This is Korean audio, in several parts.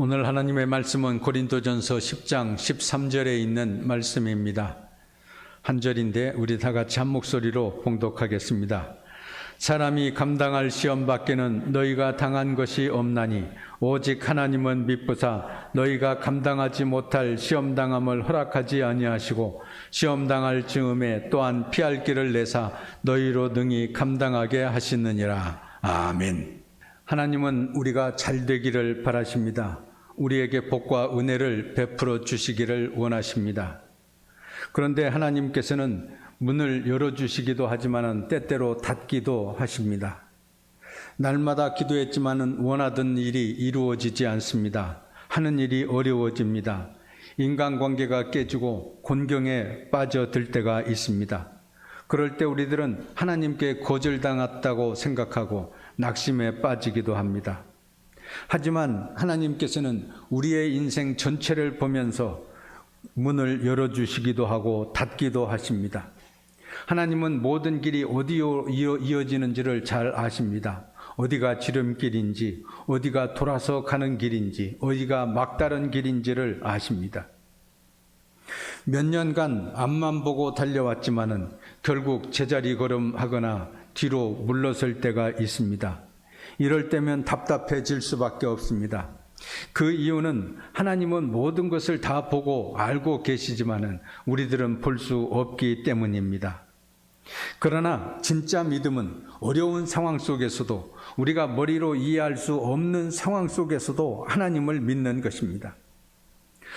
오늘 하나님의 말씀은 고린도전서 10장 13절에 있는 말씀입니다. 한 절인데 우리 다 같이 한 목소리로 봉독하겠습니다. 사람이 감당할 시험 밖에는 너희가 당한 것이 없나니 오직 하나님은 미쁘사 너희가 감당하지 못할 시험 당함을 허락하지 아니하시고 시험 당할 즈음에 또한 피할 길을 내사 너희로 능히 감당하게 하시느니라. 아멘. 하나님은 우리가 잘 되기를 바라십니다. 우리에게 복과 은혜를 베풀어 주시기를 원하십니다. 그런데 하나님께서는 문을 열어주시기도 하지만 때때로 닫기도 하십니다. 날마다 기도했지만 원하던 일이 이루어지지 않습니다. 하는 일이 어려워집니다. 인간관계가 깨지고 곤경에 빠져들 때가 있습니다. 그럴 때 우리들은 하나님께 거절당했다고 생각하고 낙심에 빠지기도 합니다. 하지만 하나님께서는 우리의 인생 전체를 보면서 문을 열어주시기도 하고 닫기도 하십니다. 하나님은 모든 길이 어디로 이어지는지를 잘 아십니다. 어디가 지름길인지, 어디가 돌아서 가는 길인지, 어디가 막다른 길인지를 아십니다. 몇 년간 앞만 보고 달려왔지만은 결국 제자리 걸음하거나 뒤로 물러설 때가 있습니다. 이럴 때면 답답해질 수밖에 없습니다. 그 이유는 하나님은 모든 것을 다 보고 알고 계시지만은 우리들은 볼 수 없기 때문입니다. 그러나 진짜 믿음은 어려운 상황 속에서도 우리가 머리로 이해할 수 없는 상황 속에서도 하나님을 믿는 것입니다.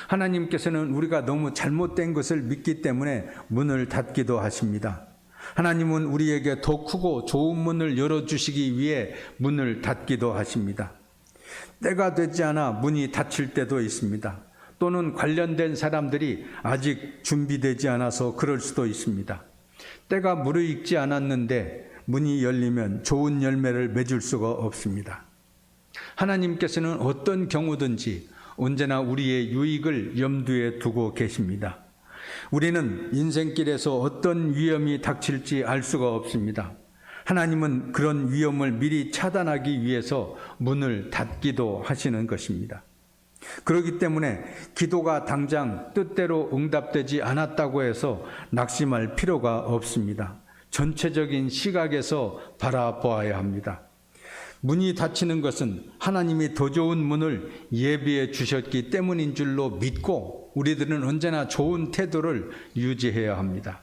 하나님께서는 우리가 너무 잘못된 것을 믿기 때문에 문을 닫기도 하십니다. 하나님은 우리에게 더 크고 좋은 문을 열어주시기 위해 문을 닫기도 하십니다. 때가 되지 않아 문이 닫힐 때도 있습니다. 또는 관련된 사람들이 아직 준비되지 않아서 그럴 수도 있습니다. 때가 무르익지 않았는데 문이 열리면 좋은 열매를 맺을 수가 없습니다. 하나님께서는 어떤 경우든지 언제나 우리의 유익을 염두에 두고 계십니다. 우리는 인생길에서 어떤 위험이 닥칠지 알 수가 없습니다. 하나님은 그런 위험을 미리 차단하기 위해서 문을 닫기도 하시는 것입니다. 그렇기 때문에 기도가 당장 뜻대로 응답되지 않았다고 해서 낙심할 필요가 없습니다. 전체적인 시각에서 바라보아야 합니다. 문이 닫히는 것은 하나님이 더 좋은 문을 예비해 주셨기 때문인 줄로 믿고 우리들은 언제나 좋은 태도를 유지해야 합니다.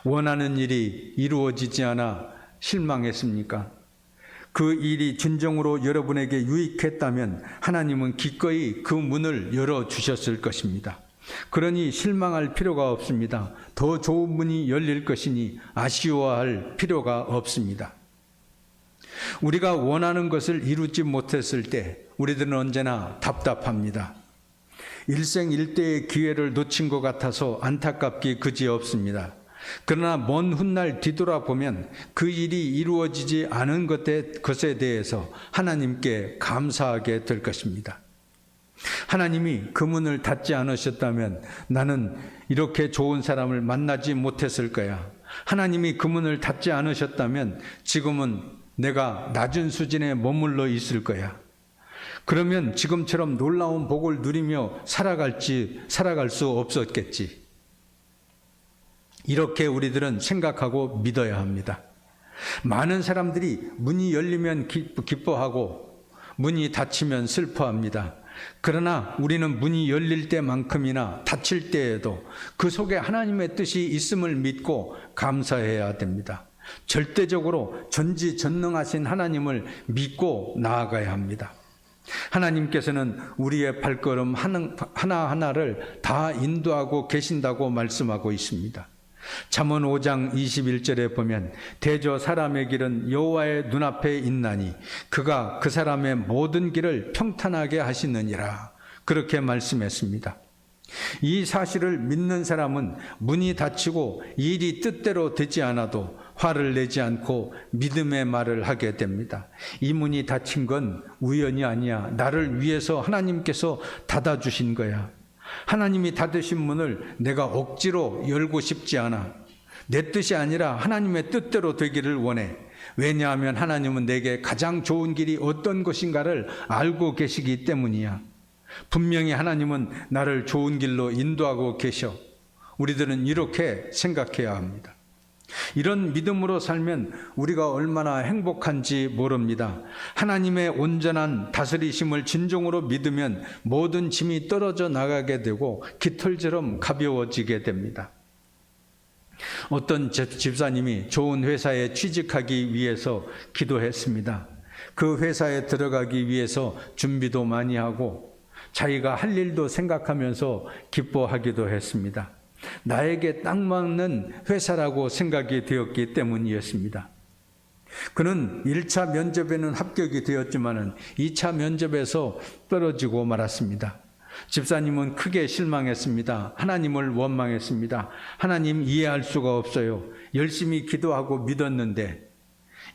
원하는 일이 이루어지지 않아 실망했습니까? 그 일이 진정으로 여러분에게 유익했다면 하나님은 기꺼이 그 문을 열어주셨을 것입니다. 그러니 실망할 필요가 없습니다. 더 좋은 문이 열릴 것이니 아쉬워할 필요가 없습니다. 우리가 원하는 것을 이루지 못했을 때 우리들은 언제나 답답합니다. 일생일대의 기회를 놓친 것 같아서 안타깝기 그지없습니다. 그러나 먼 훗날 뒤돌아보면 그 일이 이루어지지 않은 것에 대해서 하나님께 감사하게 될 것입니다. 하나님이 그 문을 닫지 않으셨다면 나는 이렇게 좋은 사람을 만나지 못했을 거야. 하나님이 그 문을 닫지 않으셨다면 지금은 내가 낮은 수준에 머물러 있을 거야. 그러면 지금처럼 놀라운 복을 누리며 살아갈 수 없었겠지. 이렇게 우리들은 생각하고 믿어야 합니다. 많은 사람들이 문이 열리면 기뻐하고 문이 닫히면 슬퍼합니다. 그러나 우리는 문이 열릴 때만큼이나 닫힐 때에도 그 속에 하나님의 뜻이 있음을 믿고 감사해야 됩니다. 절대적으로 전지전능하신 하나님을 믿고 나아가야 합니다. 하나님께서는 우리의 발걸음 하나하나를 다 인도하고 계신다고 말씀하고 있습니다. 잠언 5장 21절에 보면 대저 사람의 길은 여호와의 눈앞에 있나니 그가 그 사람의 모든 길을 평탄하게 하시느니라 그렇게 말씀했습니다. 이 사실을 믿는 사람은 문이 닫히고 일이 뜻대로 되지 않아도 화를 내지 않고 믿음의 말을 하게 됩니다. 이 문이 닫힌 건 우연이 아니야. 나를 위해서 하나님께서 닫아주신 거야. 하나님이 닫으신 문을 내가 억지로 열고 싶지 않아. 내 뜻이 아니라 하나님의 뜻대로 되기를 원해. 왜냐하면 하나님은 내게 가장 좋은 길이 어떤 것인가를 알고 계시기 때문이야. 분명히 하나님은 나를 좋은 길로 인도하고 계셔. 우리들은 이렇게 생각해야 합니다. 이런 믿음으로 살면 우리가 얼마나 행복한지 모릅니다. 하나님의 온전한 다스리심을 진정으로 믿으면 모든 짐이 떨어져 나가게 되고 깃털처럼 가벼워지게 됩니다. 어떤 집사님이 좋은 회사에 취직하기 위해서 기도했습니다. 그 회사에 들어가기 위해서 준비도 많이 하고 자기가 할 일도 생각하면서 기뻐하기도 했습니다. 나에게 딱 맞는 회사라고 생각이 되었기 때문이었습니다. 그는 1차 면접에는 합격이 되었지만 2차 면접에서 떨어지고 말았습니다. 집사님은 크게 실망했습니다. 하나님을 원망했습니다. 하나님 이해할 수가 없어요. 열심히 기도하고 믿었는데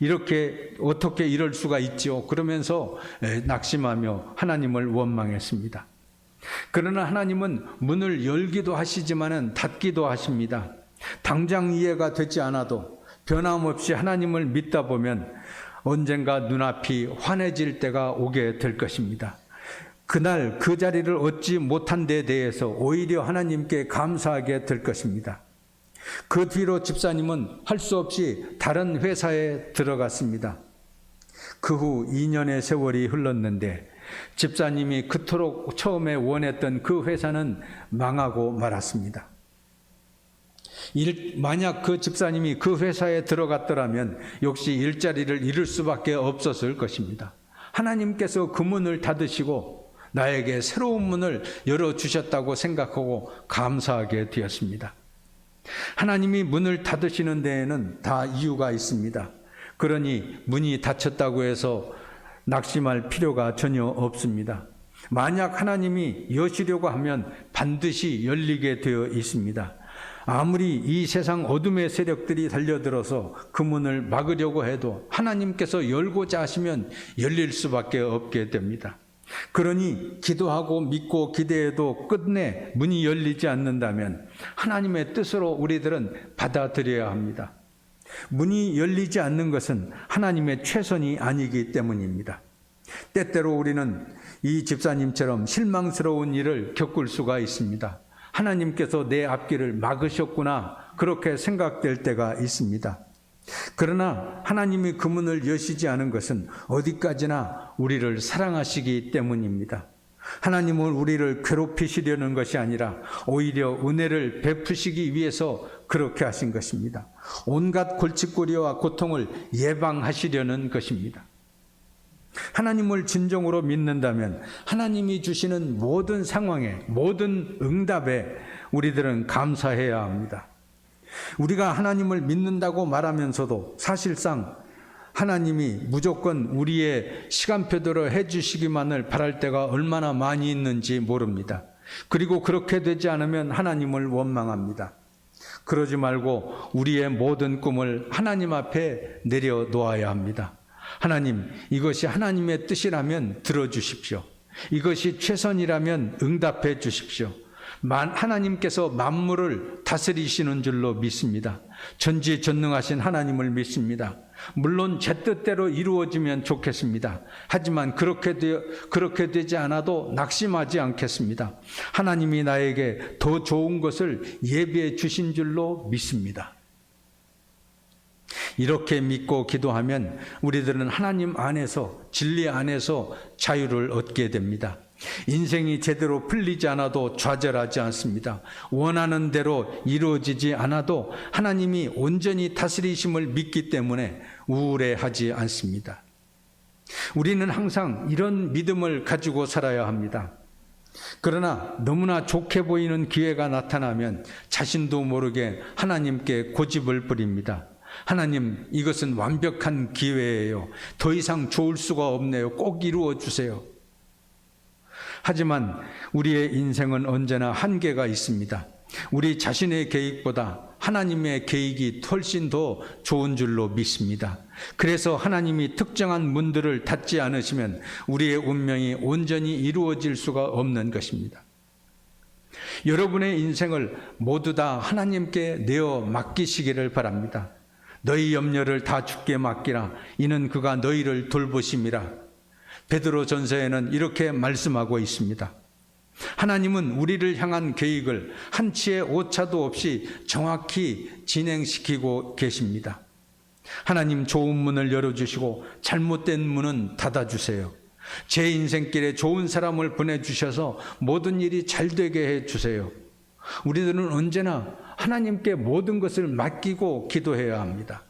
이렇게 어떻게 이럴 수가 있죠? 그러면서 낙심하며 하나님을 원망했습니다. 그러나 하나님은 문을 열기도 하시지만 닫기도 하십니다. 당장 이해가 되지 않아도 변함없이 하나님을 믿다 보면 언젠가 눈앞이 환해질 때가 오게 될 것입니다. 그날 그 자리를 얻지 못한 데 대해서 오히려 하나님께 감사하게 될 것입니다. 그 뒤로 집사님은 할 수 없이 다른 회사에 들어갔습니다. 그 후 2년의 세월이 흘렀는데 집사님이 그토록 처음에 원했던 그 회사는 망하고 말았습니다. 만약 그 집사님이 그 회사에 들어갔더라면 역시 일자리를 잃을 수밖에 없었을 것입니다. 하나님께서 그 문을 닫으시고 나에게 새로운 문을 열어주셨다고 생각하고 감사하게 되었습니다. 하나님이 문을 닫으시는 데에는 다 이유가 있습니다. 그러니 문이 닫혔다고 해서 낙심할 필요가 전혀 없습니다. 만약 하나님이 여시려고 하면 반드시 열리게 되어 있습니다. 아무리 이 세상 어둠의 세력들이 달려들어서 그 문을 막으려고 해도 하나님께서 열고자 하시면 열릴 수밖에 없게 됩니다. 그러니 기도하고 믿고 기대해도 끝내 문이 열리지 않는다면 하나님의 뜻으로 우리들은 받아들여야 합니다. 문이 열리지 않는 것은 하나님의 최선이 아니기 때문입니다. 때때로 우리는 이 집사님처럼 실망스러운 일을 겪을 수가 있습니다. 하나님께서 내 앞길을 막으셨구나 그렇게 생각될 때가 있습니다. 그러나 하나님이 그 문을 여시지 않은 것은 어디까지나 우리를 사랑하시기 때문입니다. 하나님은 우리를 괴롭히시려는 것이 아니라 오히려 은혜를 베푸시기 위해서 그렇게 하신 것입니다. 온갖 골칫거리와 고통을 예방하시려는 것입니다. 하나님을 진정으로 믿는다면 하나님이 주시는 모든 상황에, 모든 응답에 우리들은 감사해야 합니다. 우리가 하나님을 믿는다고 말하면서도 사실상 하나님이 무조건 우리의 시간표대로 해주시기만을 바랄 때가 얼마나 많이 있는지 모릅니다. 그리고 그렇게 되지 않으면 하나님을 원망합니다. 그러지 말고 우리의 모든 꿈을 하나님 앞에 내려놓아야 합니다. 하나님, 이것이 하나님의 뜻이라면 들어주십시오. 이것이 최선이라면 응답해 주십시오. 하나님께서 만물을 다스리시는 줄로 믿습니다. 전지전능하신 하나님을 믿습니다. 물론 제 뜻대로 이루어지면 좋겠습니다. 하지만 그렇게 되지 않아도 낙심하지 않겠습니다. 하나님이 나에게 더 좋은 것을 예비해 주신 줄로 믿습니다. 이렇게 믿고 기도하면 우리들은 하나님 안에서, 진리 안에서 자유를 얻게 됩니다. 인생이 제대로 풀리지 않아도 좌절하지 않습니다. 원하는 대로 이루어지지 않아도 하나님이 온전히 다스리심을 믿기 때문에 우울해하지 않습니다. 우리는 항상 이런 믿음을 가지고 살아야 합니다. 그러나 너무나 좋게 보이는 기회가 나타나면 자신도 모르게 하나님께 고집을 부립니다. 하나님, 이것은 완벽한 기회예요. 더 이상 좋을 수가 없네요. 꼭 이루어 주세요. 하지만 우리의 인생은 언제나 한계가 있습니다. 우리 자신의 계획보다 하나님의 계획이 훨씬 더 좋은 줄로 믿습니다. 그래서 하나님이 특정한 문들을 닫지 않으시면 우리의 운명이 온전히 이루어질 수가 없는 것입니다. 여러분의 인생을 모두 다 하나님께 내어 맡기시기를 바랍니다. 너희 염려를 다 주께 맡기라. 이는 그가 너희를 돌보심이라. 베드로 전서에는 이렇게 말씀하고 있습니다. 하나님은 우리를 향한 계획을 한치의 오차도 없이 정확히 진행시키고 계십니다. 하나님, 좋은 문을 열어주시고 잘못된 문은 닫아주세요. 제 인생길에 좋은 사람을 보내주셔서 모든 일이 잘 되게 해주세요. 우리들은 언제나 하나님께 모든 것을 맡기고 기도해야 합니다.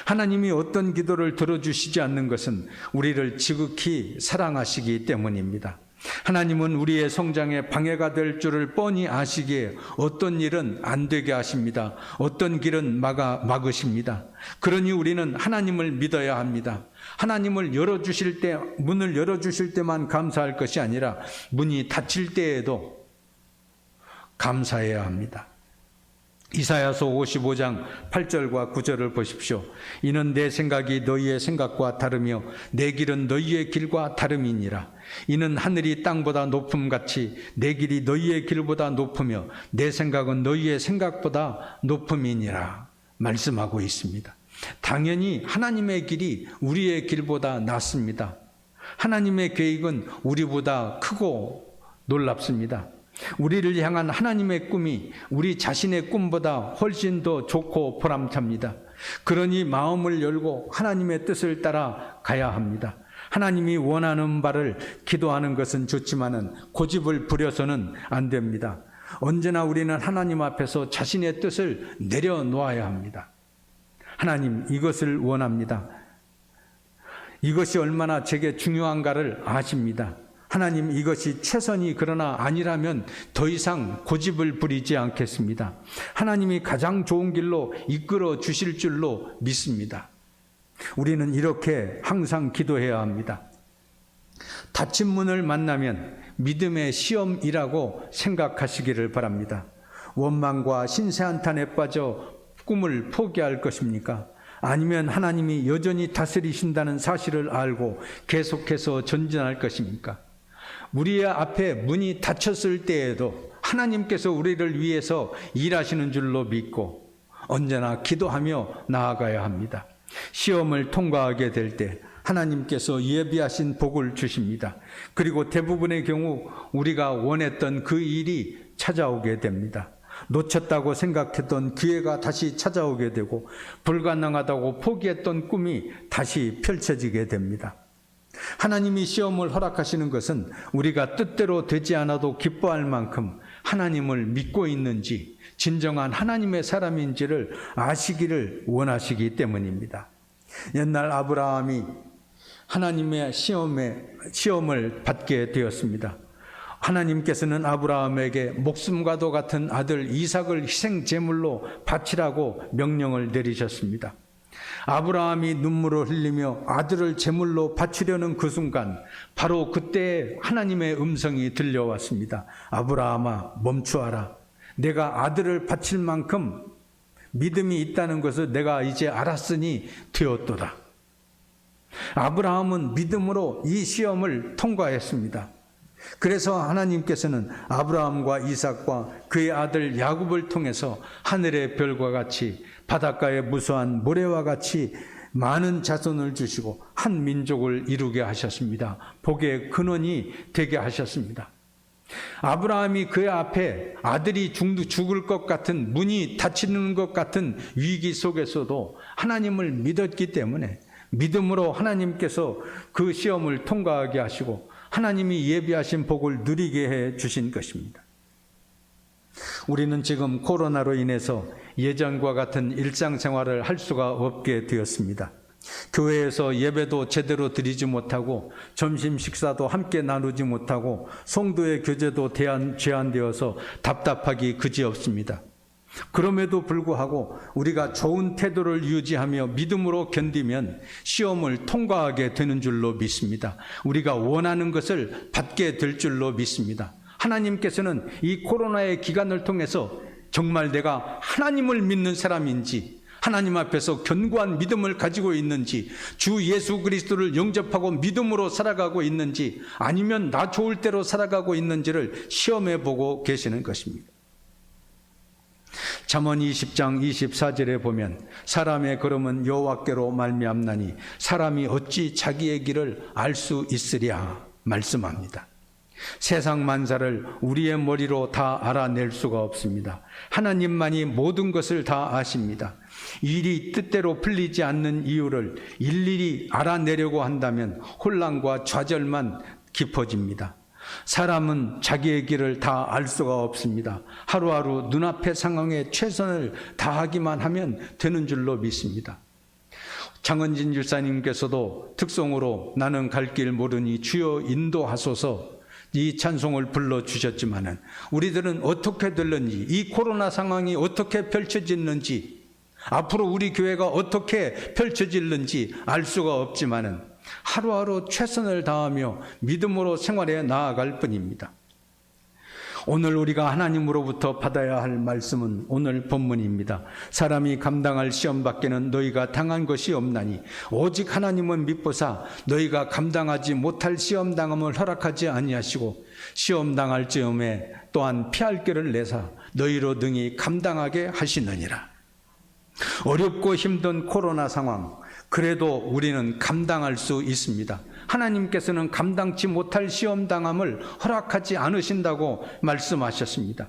하나님이 어떤 기도를 들어주시지 않는 것은 우리를 지극히 사랑하시기 때문입니다. 하나님은 우리의 성장에 방해가 될 줄을 뻔히 아시기에 어떤 일은 안 되게 하십니다. 어떤 길은 막으십니다. 그러니 우리는 하나님을 믿어야 합니다. 하나님을 문을 열어주실 때만 감사할 것이 아니라 문이 닫힐 때에도 감사해야 합니다. 이사야서 55장 8절과 9절을 보십시오. 이는 내 생각이 너희의 생각과 다르며 내 길은 너희의 길과 다름이니라. 이는 하늘이 땅보다 높음같이 내 길이 너희의 길보다 높으며 내 생각은 너희의 생각보다 높음이니라 말씀하고 있습니다. 당연히 하나님의 길이 우리의 길보다 낫습니다. 하나님의 계획은 우리보다 크고 놀랍습니다. 우리를 향한 하나님의 꿈이 우리 자신의 꿈보다 훨씬 더 좋고 보람찹니다. 그러니 마음을 열고 하나님의 뜻을 따라 가야 합니다. 하나님이 원하는 바를 기도하는 것은 좋지만은 고집을 부려서는 안 됩니다. 언제나 우리는 하나님 앞에서 자신의 뜻을 내려놓아야 합니다. 하나님, 이것을 원합니다. 이것이 얼마나 제게 중요한가를 아십니다. 하나님, 이것이 최선이 그러나 아니라면 더 이상 고집을 부리지 않겠습니다. 하나님이 가장 좋은 길로 이끌어 주실 줄로 믿습니다. 우리는 이렇게 항상 기도해야 합니다. 닫힌 문을 만나면 믿음의 시험이라고 생각하시기를 바랍니다. 원망과 신세한탄에 빠져 꿈을 포기할 것입니까? 아니면 하나님이 여전히 다스리신다는 사실을 알고 계속해서 전진할 것입니까? 우리의 앞에 문이 닫혔을 때에도 하나님께서 우리를 위해서 일하시는 줄로 믿고 언제나 기도하며 나아가야 합니다. 시험을 통과하게 될 때 하나님께서 예비하신 복을 주십니다. 그리고 대부분의 경우 우리가 원했던 그 일이 찾아오게 됩니다. 놓쳤다고 생각했던 기회가 다시 찾아오게 되고 불가능하다고 포기했던 꿈이 다시 펼쳐지게 됩니다. 하나님이 시험을 허락하시는 것은 우리가 뜻대로 되지 않아도 기뻐할 만큼 하나님을 믿고 있는지 진정한 하나님의 사람인지를 아시기를 원하시기 때문입니다. 옛날 아브라함이 하나님의 시험을 받게 되었습니다. 하나님께서는 아브라함에게 목숨과도 같은 아들 이삭을 희생 제물로 바치라고 명령을 내리셨습니다. 아브라함이 눈물을 흘리며 아들을 제물로 바치려는 그 순간 바로 그때 하나님의 음성이 들려왔습니다. 아브라함아, 멈추어라. 내가 아들을 바칠 만큼 믿음이 있다는 것을 내가 이제 알았으니 되었도다. 아브라함은 믿음으로 이 시험을 통과했습니다. 그래서 하나님께서는 아브라함과 이삭과 그의 아들 야곱을 통해서 하늘의 별과 같이 바닷가의 무수한 모래와 같이 많은 자손을 주시고 한 민족을 이루게 하셨습니다. 복의 근원이 되게 하셨습니다. 아브라함이 그의 앞에 아들이 죽을 것 같은 문이 닫히는 것 같은 위기 속에서도 하나님을 믿었기 때문에 믿음으로 하나님께서 그 시험을 통과하게 하시고 하나님이 예비하신 복을 누리게 해 주신 것입니다. 우리는 지금 코로나로 인해서 예전과 같은 일상생활을 할 수가 없게 되었습니다. 교회에서 예배도 제대로 드리지 못하고 점심 식사도 함께 나누지 못하고 성도의 교제도 제한되어서 답답하기 그지없습니다. 그럼에도 불구하고 우리가 좋은 태도를 유지하며 믿음으로 견디면 시험을 통과하게 되는 줄로 믿습니다. 우리가 원하는 것을 받게 될 줄로 믿습니다. 하나님께서는 이 코로나의 기간을 통해서 정말 내가 하나님을 믿는 사람인지, 하나님 앞에서 견고한 믿음을 가지고 있는지, 주 예수 그리스도를 영접하고 믿음으로 살아가고 있는지, 아니면 나 좋을 대로 살아가고 있는지를 시험해 보고 계시는 것입니다. 잠언 20장 24절에 보면 사람의 걸음은 여호와께로 말미암나니 사람이 어찌 자기의 길을 알 수 있으랴 말씀합니다. 세상 만사를 우리의 머리로 다 알아낼 수가 없습니다. 하나님만이 모든 것을 다 아십니다. 일이 뜻대로 풀리지 않는 이유를 일일이 알아내려고 한다면 혼란과 좌절만 깊어집니다. 사람은 자기의 길을 다 알 수가 없습니다. 하루하루 눈앞의 상황에 최선을 다하기만 하면 되는 줄로 믿습니다. 장은진 일사님께서도 특송으로 나는 갈 길 모르니 주여 인도하소서 이 찬송을 불러주셨지만은 우리들은 어떻게 될는지, 이 코로나 상황이 어떻게 펼쳐지는지, 앞으로 우리 교회가 어떻게 펼쳐질는지 알 수가 없지만은 하루하루 최선을 다하며 믿음으로 생활해 나아갈 뿐입니다. 오늘 우리가 하나님으로부터 받아야 할 말씀은 오늘 본문입니다. 사람이 감당할 시험 밖에는 너희가 당한 것이 없나니 오직 하나님은 믿보사 너희가 감당하지 못할 시험 당함을 허락하지 아니하시고 시험 당할 즈음에 또한 피할 길을 내사 너희로 능히 감당하게 하시느니라. 어렵고 힘든 코로나 상황, 그래도 우리는 감당할 수 있습니다. 하나님께서는 감당치 못할 시험 당함을 허락하지 않으신다고 말씀하셨습니다.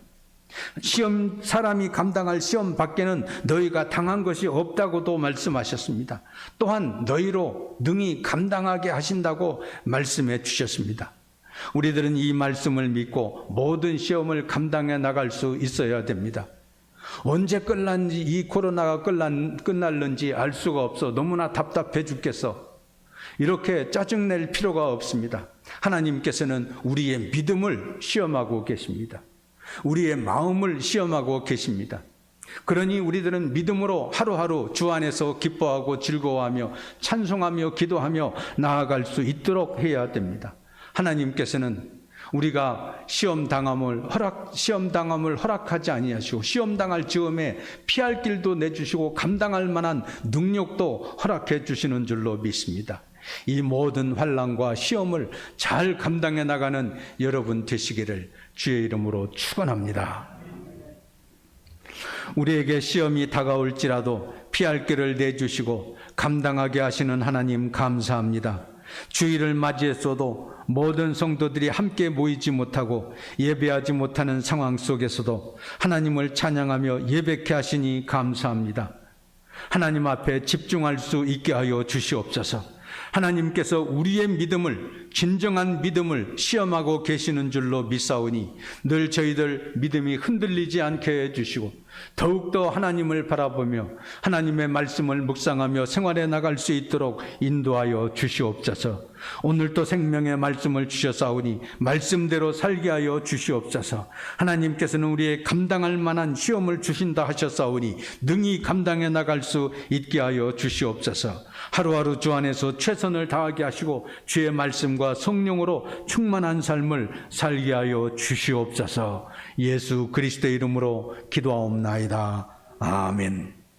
사람이 감당할 시험 밖에는 너희가 당한 것이 없다고도 말씀하셨습니다. 또한 너희로 능히 감당하게 하신다고 말씀해 주셨습니다. 우리들은 이 말씀을 믿고 모든 시험을 감당해 나갈 수 있어야 됩니다. 언제 끝날는지, 이 코로나가 끝날는지 알 수가 없어 너무나 답답해 죽겠어. 이렇게 짜증낼 필요가 없습니다. 하나님께서는 우리의 믿음을 시험하고 계십니다. 우리의 마음을 시험하고 계십니다. 그러니 우리들은 믿음으로 하루하루 주 안에서 기뻐하고 즐거워하며 찬송하며 기도하며 나아갈 수 있도록 해야 됩니다. 하나님께서는 우리가 시험 당함을 허락하지 아니하시고 시험 당할 즈음에 피할 길도 내주시고 감당할 만한 능력도 허락해 주시는 줄로 믿습니다. 이 모든 환난과 시험을 잘 감당해 나가는 여러분 되시기를 주의 이름으로 축원합니다. 우리에게 시험이 다가올지라도 피할 길을 내주시고 감당하게 하시는 하나님 감사합니다. 주일을 맞이했어도 모든 성도들이 함께 모이지 못하고 예배하지 못하는 상황 속에서도 하나님을 찬양하며 예배케 하시니 감사합니다. 하나님 앞에 집중할 수 있게 하여 주시옵소서. 하나님께서 우리의 믿음을, 진정한 믿음을 시험하고 계시는 줄로 믿사오니 늘 저희들 믿음이 흔들리지 않게 해주시고 더욱더 하나님을 바라보며 하나님의 말씀을 묵상하며 생활해 나갈 수 있도록 인도하여 주시옵소서. 오늘도 생명의 말씀을 주셨사오니 말씀대로 살게 하여 주시옵소서. 하나님께서는 우리의 감당할 만한 시험을 주신다 하셨사오니 능히 감당해 나갈 수 있게 하여 주시옵소서. 하루하루 주 안에서 최선을 다하게 하시고 주의 말씀과 성령으로 충만한 삶을 살게 하여 주시옵소서. 예수 그리스도의 이름으로 기도하옵나이다. 아멘.